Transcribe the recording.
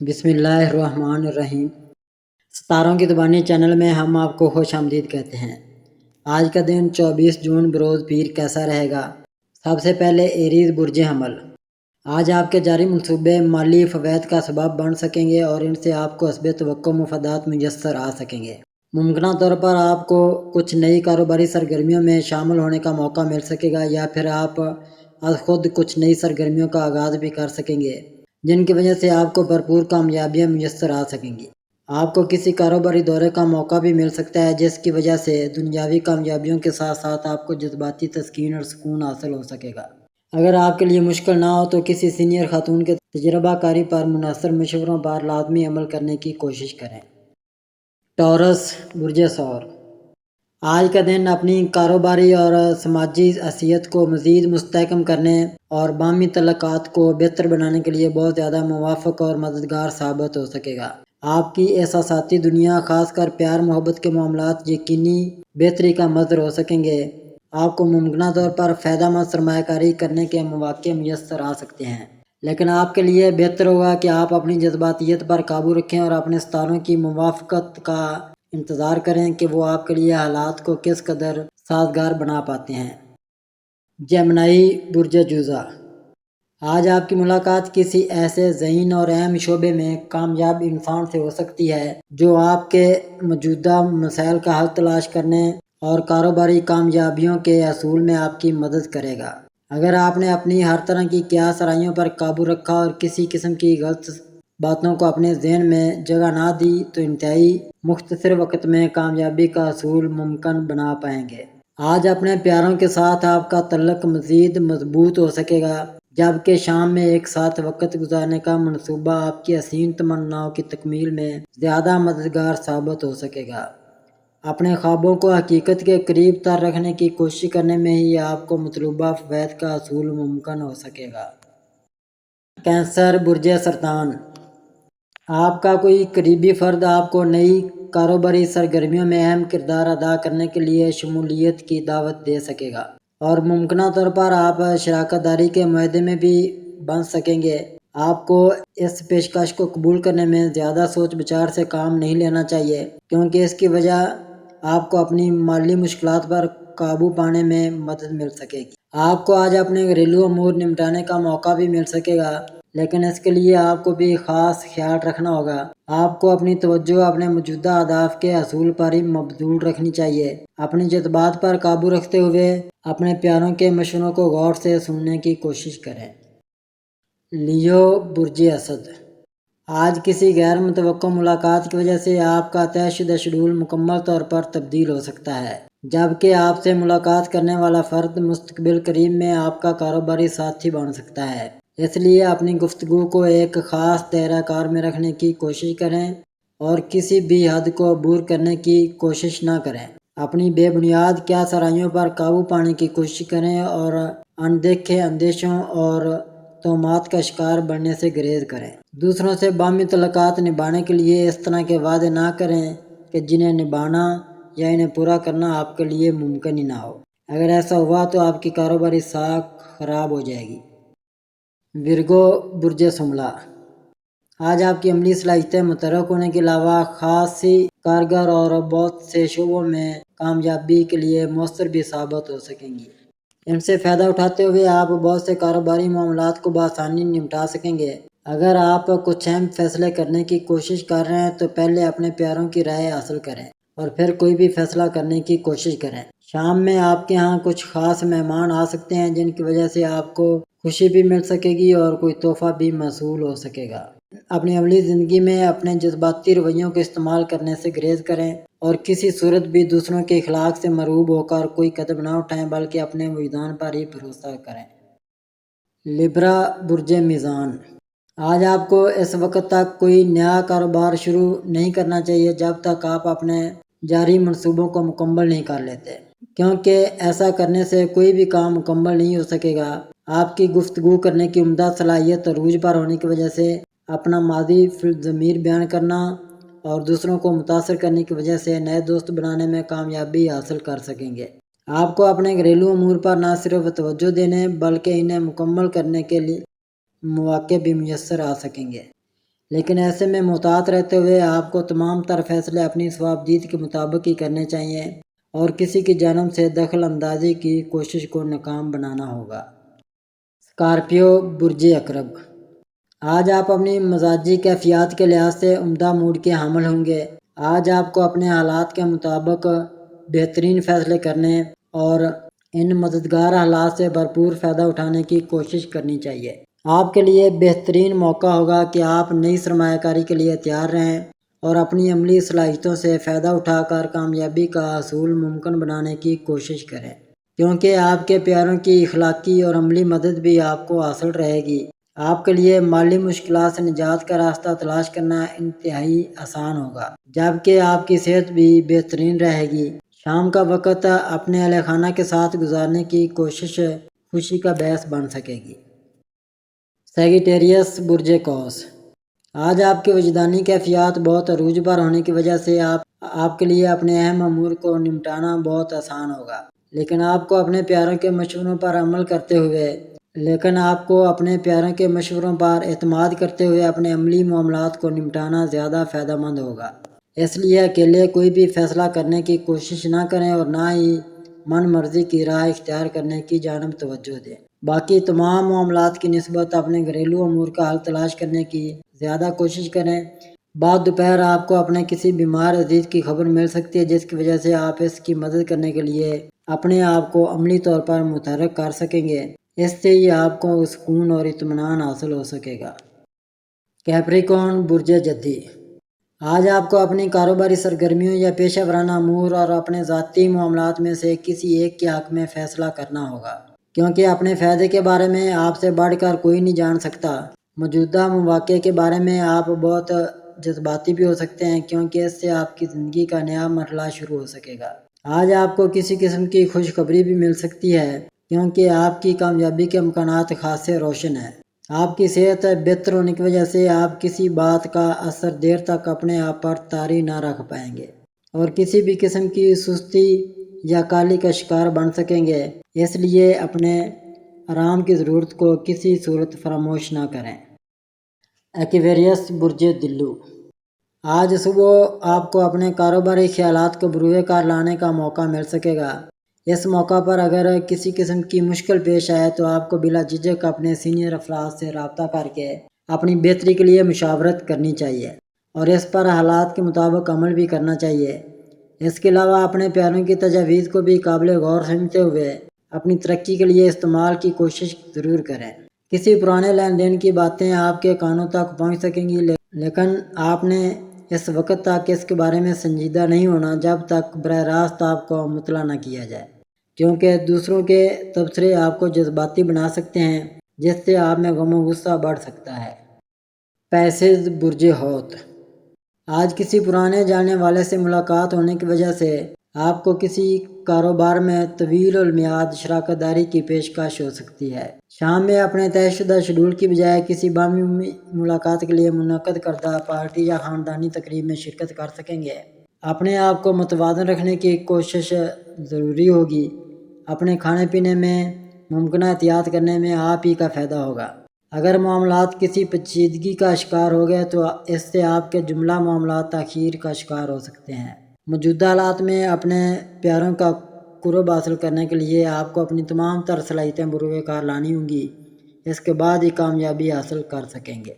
بسم اللہ الرحمن الرحیم۔ ستاروں کی زبانی چینل میں ہم آپ کو خوش آمدید کہتے ہیں۔ آج کا دن 24 جون بروز پیر کیسا رہے گا؟ سب سے پہلے ایریز برج حمل۔ آج آپ کے جاری منصوبے مالی فوائد کا سبب بن سکیں گے اور ان سے آپ کو حسب توقع مفادات میسر آ سکیں گے۔ ممکنہ طور پر آپ کو کچھ نئی کاروباری سرگرمیوں میں شامل ہونے کا موقع مل سکے گا یا پھر آپ از خود کچھ نئی سرگرمیوں کا آغاز بھی کر سکیں گے جن کی وجہ سے آپ کو بھرپور کامیابیاں میسر آ سکیں گی۔ آپ کو کسی کاروباری دورے کا موقع بھی مل سکتا ہے جس کی وجہ سے دنیاوی کامیابیوں کے ساتھ ساتھ آپ کو جذباتی تسکین اور سکون حاصل ہو سکے گا۔ اگر آپ کے لیے مشکل نہ ہو تو کسی سینئر خاتون کے تجربہ کاری پر منحصر مشوروں پر لازمی عمل کرنے کی کوشش کریں۔ ٹورس برج ثور۔ آج کا دن اپنی کاروباری اور سماجی حیثیت کو مزید مستحکم کرنے اور باہمی تعلقات کو بہتر بنانے کے لیے بہت زیادہ موافق اور مددگار ثابت ہو سکے گا۔ آپ کی احساساتی دنیا خاص کر پیار محبت کے معاملات یقینی بہتری کا مظہر ہو سکیں گے۔ آپ کو ممکنہ طور پر فائدہ مند سرمایہ کاری کرنے کے مواقع میسر آ سکتے ہیں، لیکن آپ کے لیے بہتر ہوگا کہ آپ اپنی جذباتیت پر قابو رکھیں اور اپنے ستاروں کی موافقت کا انتظار کریں کہ وہ آپ کے لیے حالات کو کس قدر سازگار بنا پاتے ہیں۔ جیمنائی برج جوزہ۔ آج آپ کی ملاقات کسی ایسے ذہین اور اہم شعبے میں کامیاب انسان سے ہو سکتی ہے جو آپ کے موجودہ مسائل کا حل تلاش کرنے اور کاروباری کامیابیوں کے حصول میں آپ کی مدد کرے گا۔ اگر آپ نے اپنی ہر طرح کی قیاس آرائیوں پر قابو رکھا اور کسی قسم کی غلط باتوں کو اپنے ذہن میں جگہ نہ دی تو انتہائی مختصر وقت میں کامیابی کا حصول ممکن بنا پائیں گے۔ آج اپنے پیاروں کے ساتھ آپ کا تعلق مزید مضبوط ہو سکے گا جبکہ شام میں ایک ساتھ وقت گزارنے کا منصوبہ آپ کی حسین تمناؤں کی تکمیل میں زیادہ مددگار ثابت ہو سکے گا۔ اپنے خوابوں کو حقیقت کے قریب تر رکھنے کی کوشش کرنے میں ہی آپ کو مطلوبہ فوائد کا حصول ممکن ہو سکے گا۔ کینسر برج سرطان۔ آپ کا کوئی قریبی فرد آپ کو نئی کاروباری سرگرمیوں میں اہم کردار ادا کرنے کے لیے شمولیت کی دعوت دے سکے گا اور ممکنہ طور پر آپ شراکت داری کے معاہدے میں بھی بن سکیں گے۔ آپ کو اس پیشکش کو قبول کرنے میں زیادہ سوچ بچار سے کام نہیں لینا چاہیے کیونکہ اس کی وجہ آپ کو اپنی مالی مشکلات پر قابو پانے میں مدد مل سکے گی۔ آپ کو آج اپنے گھریلو امور نمٹانے کا موقع بھی مل سکے گا لیکن اس کے لیے آپ کو بھی خاص خیال رکھنا ہوگا۔ آپ کو اپنی توجہ اپنے موجودہ اہداف کے حصول پر ہی مبذول رکھنی چاہیے۔ اپنی جذبات پر قابو رکھتے ہوئے اپنے پیاروں کے مشوروں کو غور سے سننے کی کوشش کریں۔ لیو برج اسد۔ آج کسی غیر متوقع ملاقات کی وجہ سے آپ کا طے شدہ شیڈول مکمل طور پر تبدیل ہو سکتا ہے جبکہ آپ سے ملاقات کرنے والا فرد مستقبل قریب میں آپ کا کاروباری ساتھی بن سکتا ہے۔ اس لیے اپنی گفتگو کو ایک خاص دائرہ کار میں رکھنے کی کوشش کریں اور کسی بھی حد کو عبور کرنے کی کوشش نہ کریں۔ اپنی بے بنیاد قیاس آرائیوں پر قابو پانے کی کوشش کریں اور اندیکھے اندیشوں اور تہمات کا شکار بننے سے گریز کریں۔ دوسروں سے باہمی تعلقات نبھانے کے لیے اس طرح کے وعدے نہ کریں کہ جنہیں نبھانا یا انہیں پورا کرنا آپ کے لیے ممکن ہی نہ ہو۔ اگر ایسا ہوا تو آپ کی کاروباری ساکھ خراب ہو جائے گی۔ ورگو برج شملہ۔ آج آپ کی عملی صلاحیتیں متحرک ہونے کے علاوہ خاصی کارگر اور بہت سے شعبوں میں کامیابی کے لیے مؤثر بھی ثابت ہو سکیں گی۔ ان سے فائدہ اٹھاتے ہوئے آپ بہت سے کاروباری معاملات کو بآسانی نمٹا سکیں گے۔ اگر آپ کچھ اہم فیصلے کرنے کی کوشش کر رہے ہیں تو پہلے اپنے پیاروں کی رائے حاصل کریں اور پھر کوئی بھی فیصلہ کرنے کی کوشش کریں۔ شام میں آپ کے ہاں کچھ خاص مہمان آ سکتے ہیں جن کی وجہ سے آپ کو خوشی بھی مل سکے گی اور کوئی تحفہ بھی موصول ہو سکے گا۔ اپنی عملی زندگی میں اپنے جذباتی رویوں کو استعمال کرنے سے گریز کریں اور کسی صورت بھی دوسروں کے اخلاق سے مرعوب ہو کر کوئی قدم نہ اٹھائیں بلکہ اپنے وجدان پر ہی بھروسہ کریں۔ لیبرا برج میزان۔ آج آپ کو اس وقت تک کوئی نیا کاروبار شروع نہیں کرنا چاہیے جب تک آپ اپنے جاری منصوبوں کو مکمل نہیں کر لیتے کیونکہ ایسا کرنے سے کوئی بھی کام مکمل نہیں ہو سکے گا۔ آپ کی گفتگو کرنے کی عمدہ صلاحیت عروج پر ہونے کی وجہ سے اپنا ماضی فی الضمیر بیان کرنا اور دوسروں کو متاثر کرنے کی وجہ سے نئے دوست بنانے میں کامیابی حاصل کر سکیں گے۔ آپ کو اپنے گھریلو امور پر نہ صرف توجہ دینے بلکہ انہیں مکمل کرنے کے لیے مواقع بھی میسر آ سکیں گے۔ لیکن ایسے میں محتاط رہتے ہوئے آپ کو تمام تر فیصلے اپنی صوابدید کے مطابق ہی کرنے چاہیے اور کسی کی جانب سے دخل اندازی کی کوشش کو ناکام بنانا ہوگا۔ اسکارپیو برج عقرب، آج آپ اپنی مزاجی کیفیات کے لحاظ سے عمدہ موڈ کے حامل ہوں گے۔ آج آپ کو اپنے حالات کے مطابق بہترین فیصلے کرنے اور ان مددگار حالات سے بھرپور فائدہ اٹھانے کی کوشش کرنی چاہیے۔ آپ کے لیے بہترین موقع ہوگا کہ آپ نئی سرمایہ کاری کے لیے تیار رہیں اور اپنی عملی صلاحیتوں سے فائدہ اٹھا کر کامیابی کا حصول ممکن بنانے کی کوشش کریں، کیونکہ آپ کے پیاروں کی اخلاقی اور عملی مدد بھی آپ کو حاصل رہے گی۔ آپ کے لیے مالی مشکلات سے نجات کا راستہ تلاش کرنا انتہائی آسان ہوگا، جبکہ آپ کی صحت بھی بہترین رہے گی۔ شام کا وقت اپنے اہل خانہ کے ساتھ گزارنے کی کوشش خوشی کا باعث بن سکے گی۔ سیگیٹیریس برج قوس، آج آپ کے وجدانی کیفیات بہت عروج پر ہونے کی وجہ سے آپ کے لیے اپنے اہم امور کو نمٹانا بہت آسان ہوگا، لیکن آپ کو اپنے پیاروں کے مشوروں پر اعتماد کرتے ہوئے اپنے عملی معاملات کو نمٹانا زیادہ فائدہ مند ہوگا۔ اس لیے اکیلے کوئی بھی فیصلہ کرنے کی کوشش نہ کریں اور نہ ہی من مرضی کی راہ اختیار کرنے کی جانب توجہ دیں۔ باقی تمام معاملات کی نسبت اپنے گھریلو امور کا حل تلاش کرنے کی زیادہ کوشش کریں۔ بعد دوپہر آپ کو اپنے کسی بیمار عزیز کی خبر مل سکتی ہے، جس کی وجہ سے آپ اس کی مدد کرنے کے لیے اپنے آپ کو عملی طور پر متحرک کر سکیں گے۔ اس سے ہی آپ کو سکون اور اطمینان حاصل ہو سکے گا۔ کیپریکون برج جدی، آج آپ کو اپنی کاروباری سرگرمیوں یا پیشہ ورانہ امور اور اپنے ذاتی معاملات میں سے کسی ایک کے حق میں فیصلہ کرنا ہوگا، کیونکہ اپنے فائدے کے بارے میں آپ سے بڑھ کر کوئی نہیں جان سکتا۔ موجودہ مواقع کے بارے میں آپ بہت جذباتی بھی ہو سکتے ہیں، کیونکہ اس سے آپ کی زندگی کا نیا مرحلہ شروع ہو سکے گا۔ آج آپ کو کسی قسم کی خوشخبری بھی مل سکتی ہے، کیونکہ آپ کی کامیابی کے امکانات خاصے روشن ہیں۔ آپ کی صحت بہتر ہونے کی وجہ سے آپ کسی بات کا اثر دیر تک اپنے آپ پر طاری نہ رکھ پائیں گے اور کسی بھی قسم کی سستی یا کالی کا شکار بن سکیں گے۔ اس لیے اپنے آرام کی ضرورت کو کسی صورت فراموش نہ کریں۔ ایکویریس برج دلو، آج صبح آپ کو اپنے کاروباری خیالات کو بروئے کار لانے کا موقع مل سکے گا۔ اس موقع پر اگر کسی قسم کی مشکل پیش آئے تو آپ کو بلا جھجک اپنے سینئر افراد سے رابطہ کر کے اپنی بہتری کے لیے مشاورت کرنی چاہیے اور اس پر حالات کے مطابق عمل بھی کرنا چاہیے۔ اس کے علاوہ اپنے پیاروں کی تجاویز کو بھی قابل غور سمجھتے ہوئے اپنی ترقی کے لیے استعمال کی کوشش ضرور کریں۔ کسی پرانے لین دین کی باتیں آپ کے کانوں تک پہنچ سکیں گی، لیکن آپ نے اس وقت تک اس کے بارے میں سنجیدہ نہیں ہونا جب تک براہ راست آپ کو مطلع نہ کیا جائے، کیونکہ دوسروں کے تبصرے آپ کو جذباتی بنا سکتے ہیں، جس سے آپ میں غم و غصہ بڑھ سکتا ہے۔ پیسز برج حوت، آج کسی پرانے جاننے والے سے ملاقات ہونے کی وجہ سے آپ کو کسی کاروبار میں طویل المیعاد شراکت داری کی پیشکش ہو سکتی ہے۔ شام میں اپنے طے شدہ شیڈول کی بجائے کسی باہمی ملاقات کے لیے منعقد کردہ پارٹی یا خاندانی تقریب میں شرکت کر سکیں گے۔ اپنے آپ کو متوازن رکھنے کی کوشش ضروری ہوگی۔ اپنے کھانے پینے میں ممکنہ احتیاط کرنے میں آپ ہی کا فائدہ ہوگا۔ اگر معاملات کسی پیچیدگی کا شکار ہو گئے تو اس سے آپ کے جملہ معاملات تاخیر کا شکار ہو سکتے ہیں۔ موجودہ حالات میں اپنے پیاروں کا قرب حاصل کرنے کے لیے آپ کو اپنی تمام تر صلاحیتیں بروئے کار لانی ہوں گی، اس کے بعد ہی کامیابی حاصل کر سکیں گے۔